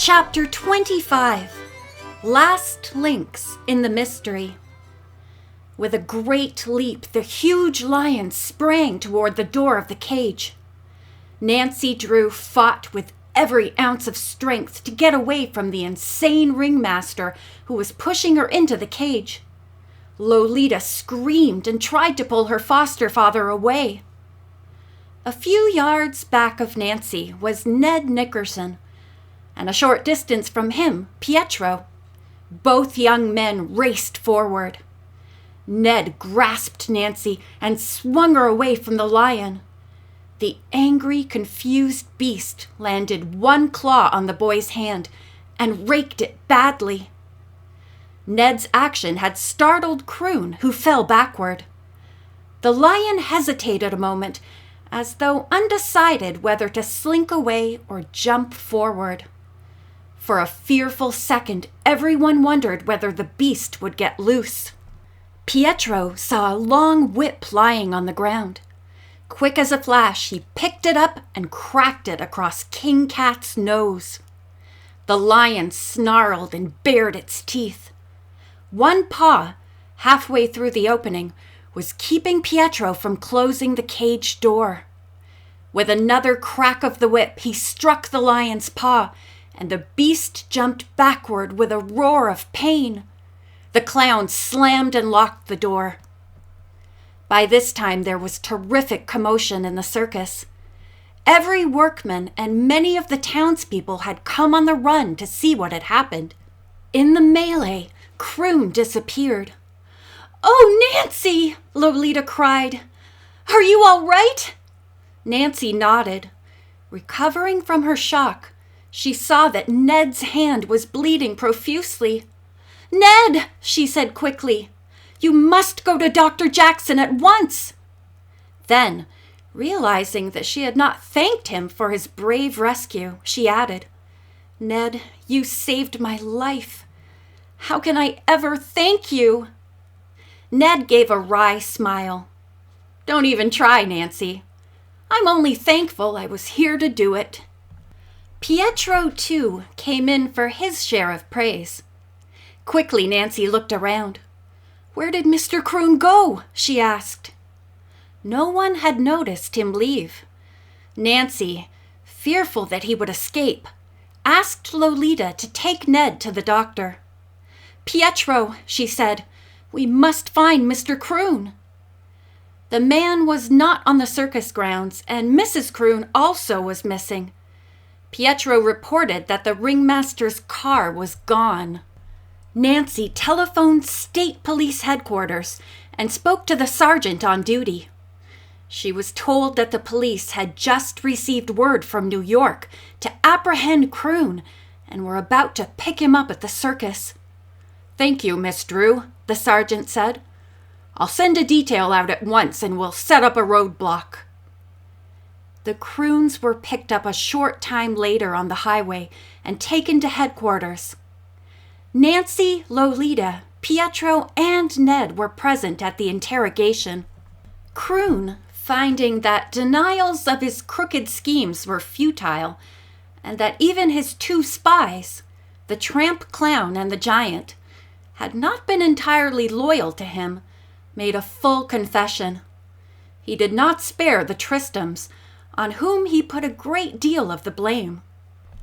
Chapter 25. Last Links in the Mystery. With a great leap, the huge lion sprang toward the door of the cage. Nancy Drew fought with every ounce of strength to get away from the insane ringmaster who was pushing her into the cage. Lolita screamed and tried to pull her foster father away. A few yards back of Nancy was Ned Nickerson, and a short distance from him, Pietro. Both young men raced forward. Ned grasped Nancy and swung her away from the lion. The angry, confused beast landed one claw on the boy's hand and raked it badly. Ned's action had startled Croon, who fell backward. The lion hesitated a moment, as though undecided whether to slink away or jump forward. For a fearful second, everyone wondered whether the beast would get loose. Pietro saw a long whip lying on the ground. Quick as a flash, he picked it up and cracked it across King Cat's nose. The lion snarled and bared its teeth. One paw, halfway through the opening, was keeping Pietro from closing the cage door. With another crack of the whip, he struck the lion's paw, and the beast jumped backward with a roar of pain. The clown slammed and locked the door. By this time, there was terrific commotion in the circus. Every workman and many of the townspeople had come on the run to see what had happened. In the melee, Croon disappeared. "Oh, Nancy!" Lolita cried. "Are you all right?" Nancy nodded. Recovering from her shock, she saw that Ned's hand was bleeding profusely. "Ned," she said quickly, "you must go to Dr. Jackson at once." Then, realizing that she had not thanked him for his brave rescue, she added, "Ned, you saved my life. How can I ever thank you?" Ned gave a wry smile. "Don't even try, Nancy. I'm only thankful I was here to do it." Pietro, too, came in for his share of praise. Quickly, Nancy looked around. "Where did Mr. Croon go?" she asked. No one had noticed him leave. Nancy, fearful that he would escape, asked Lolita to take Ned to the doctor. "Pietro," she said, "we must find Mr. Croon." The man was not on the circus grounds, and Mrs. Croon also was missing. Pietro reported that the ringmaster's car was gone. Nancy telephoned state police headquarters and spoke to the sergeant on duty. She was told that the police had just received word from New York to apprehend Croon and were about to pick him up at the circus. "Thank you, Miss Drew," the sergeant said. "I'll send a detail out at once and we'll set up a roadblock." The Croons were picked up a short time later on the highway and taken to headquarters. Nancy, Lolita, Pietro, and Ned were present at the interrogation. Croon, finding that denials of his crooked schemes were futile, and that even his two spies, the tramp clown and the giant, had not been entirely loyal to him, made a full confession. He did not spare the Tristams, on whom he put a great deal of the blame.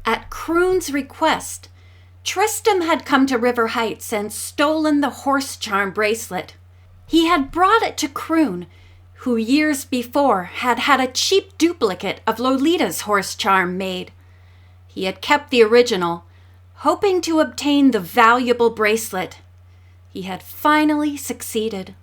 At Croon's request, Tristram had come to River Heights and stolen the horse charm bracelet. He had brought it to Croon, who years before had had a cheap duplicate of Lolita's horse charm made. He had kept the original, hoping to obtain the valuable bracelet. He had finally succeeded.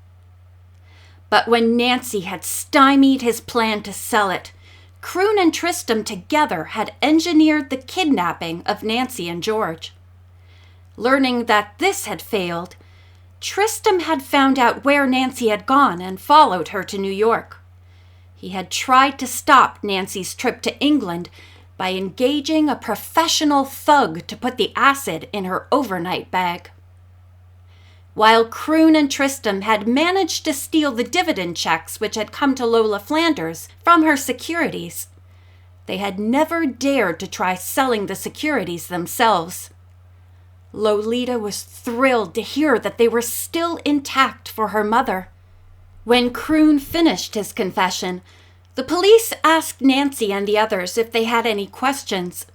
But when Nancy had stymied his plan to sell it, Croon and Tristram together had engineered the kidnapping of Nancy and George. Learning that this had failed, Tristram had found out where Nancy had gone and followed her to New York. He had tried to stop Nancy's trip to England by engaging a professional thug to put the acid in her overnight bag. While Croon and Tristram had managed to steal the dividend checks which had come to Lola Flanders from her securities, They had never dared to try selling the securities themselves. Lolita was thrilled to hear that they were still intact for her mother. When Croon finished his confession, the police asked Nancy and the others if they had any questions.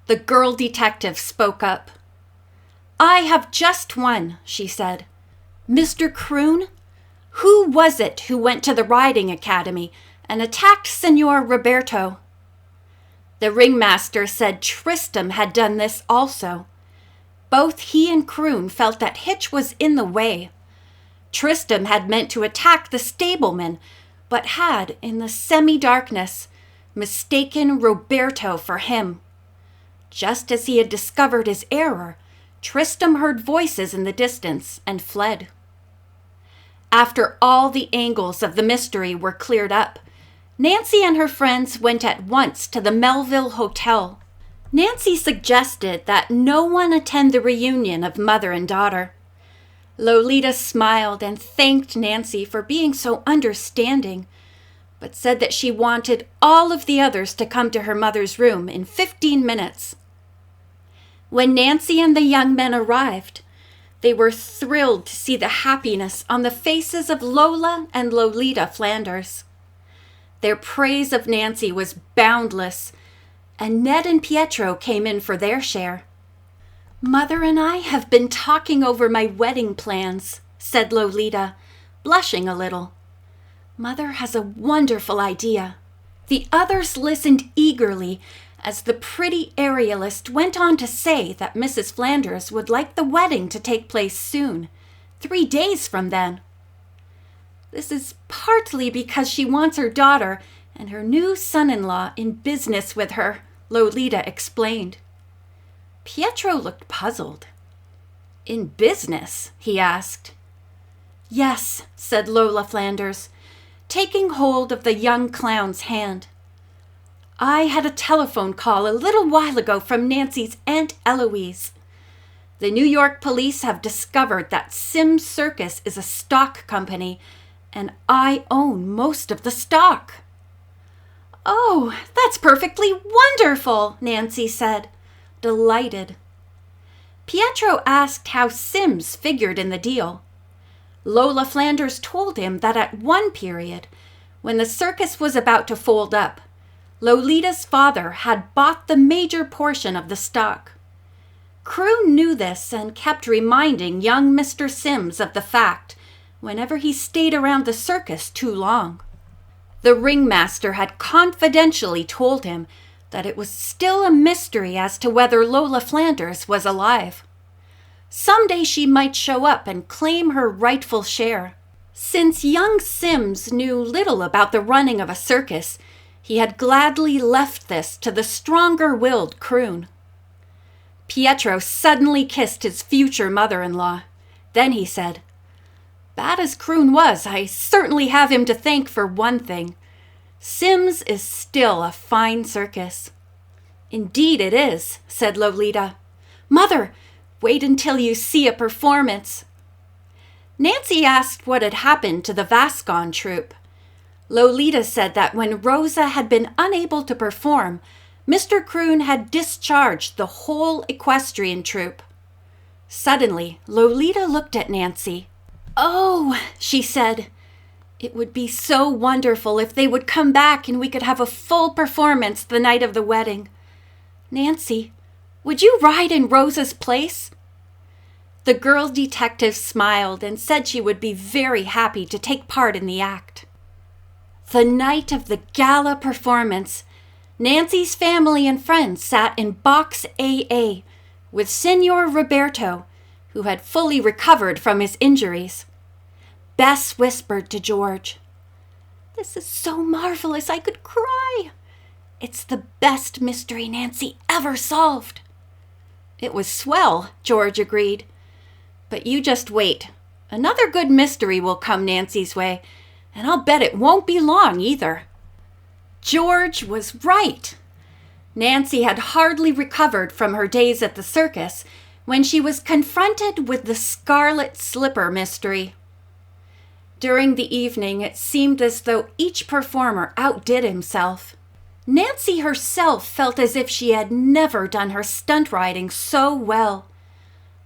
The girl detective spoke up. "I have just one," she said. "Mr. Croon, who was it who went to the riding academy and attacked Senor Roberto?" The ringmaster said Tristram had done this also. Both he and Croon felt that Hitch was in the way. Tristram had meant to attack the stableman, but had, in the semi-darkness, mistaken Roberto for him. Just as he had discovered his error, Tristram heard voices in the distance and fled. After all the angles of the mystery were cleared up, Nancy and her friends went at once to the Melville Hotel. Nancy suggested that no one attend the reunion of mother and daughter. Lolita smiled and thanked Nancy for being so understanding, but said that she wanted all of the others to come to her mother's room in 15 minutes. When Nancy and the young men arrived, they were thrilled to see the happiness on the faces of Lola and Lolita Flanders. Their praise of Nancy was boundless, and Ned and Pietro came in for their share. "Mother and I have been talking over my wedding plans," said Lolita, blushing a little. "Mother has a wonderful idea." The others listened eagerly as the pretty aerialist went on to say that Mrs. Flanders would like the wedding to take place soon, 3 days from then. "This is partly because she wants her daughter and her new son-in-law in business with her," Lolita explained. Pietro looked puzzled. "In business?" he asked. "Yes," said Lola Flanders, taking hold of the young clown's hand. "I had a telephone call a little while ago from Nancy's Aunt Eloise. The New York police have discovered that Sim's Circus is a stock company, and I own most of the stock." "Oh, that's perfectly wonderful," Nancy said, delighted. Pietro asked how Sims figured in the deal. Lola Flanders told him that at one period, when the circus was about to fold up, Lolita's father had bought the major portion of the stock. Croon knew this and kept reminding young Mr. Sims of the fact whenever he stayed around the circus too long. The ringmaster had confidentially told him that it was still a mystery as to whether Lola Flanders was alive. Someday she might show up and claim her rightful share. Since young Sims knew little about the running of a circus, he had gladly left this to the stronger-willed Croon. Pietro suddenly kissed his future mother-in-law. Then he said, "Bad as Croon was, I certainly have him to thank for one thing. Sims is still a fine circus." "Indeed it is," said Lolita. "Mother, wait until you see a performance." Nancy asked what had happened to the Vascon troupe. Lolita said that when Rosa had been unable to perform, Mr. Croon had discharged the whole equestrian troupe. Suddenly, Lolita looked at Nancy. "Oh," she said, "it would be so wonderful if they would come back and we could have a full performance the night of the wedding. Nancy, would you ride in Rosa's place?" The girl detective smiled and said she would be very happy to take part in the act. The night of the gala performance, Nancy's family and friends sat in Box AA with Senor Roberto, who had fully recovered from his injuries. Bess whispered to George, "This is so marvelous I could cry. It's the best mystery Nancy ever solved." "It was swell," George agreed. "But you just wait. Another good mystery will come Nancy's way, and I'll bet it won't be long either." George was right. Nancy had hardly recovered from her days at the circus when she was confronted with the Scarlet Slipper mystery. During the evening, it seemed as though each performer outdid himself. Nancy herself felt as if she had never done her stunt riding so well.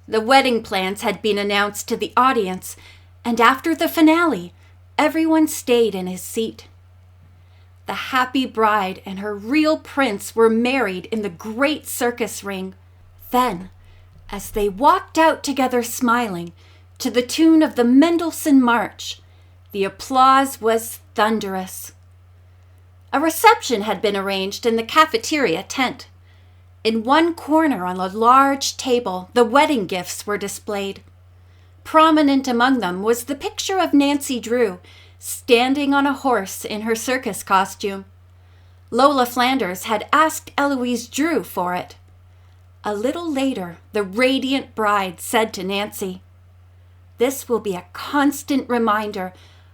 The wedding plans had been announced to the audience, and after the finale, everyone stayed in his seat. The happy bride and her real prince were married in the great circus ring. Then, as they walked out together smiling, to the tune of the Mendelssohn March, the applause was thunderous. A reception had been arranged in the cafeteria tent. In one corner on a large table, the wedding gifts were displayed. Prominent among them was the picture of Nancy Drew, standing on a horse in her circus costume. Lola Flanders had asked Eloise Drew for it. A little later, the radiant bride said to Nancy, "This will be a constant reminder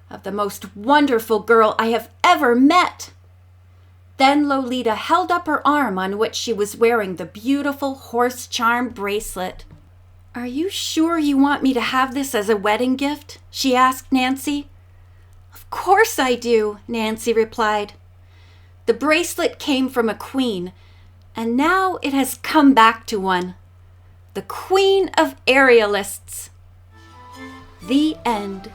of the most wonderful girl I have ever met." Then Lolita held up her arm on which she was wearing the beautiful horse charm bracelet. "Are you sure you want me to have this as a wedding gift?" she asked Nancy. "Of course I do," Nancy replied. The bracelet came from a queen, and now it has come back to one. The Queen of Aerialists. The end.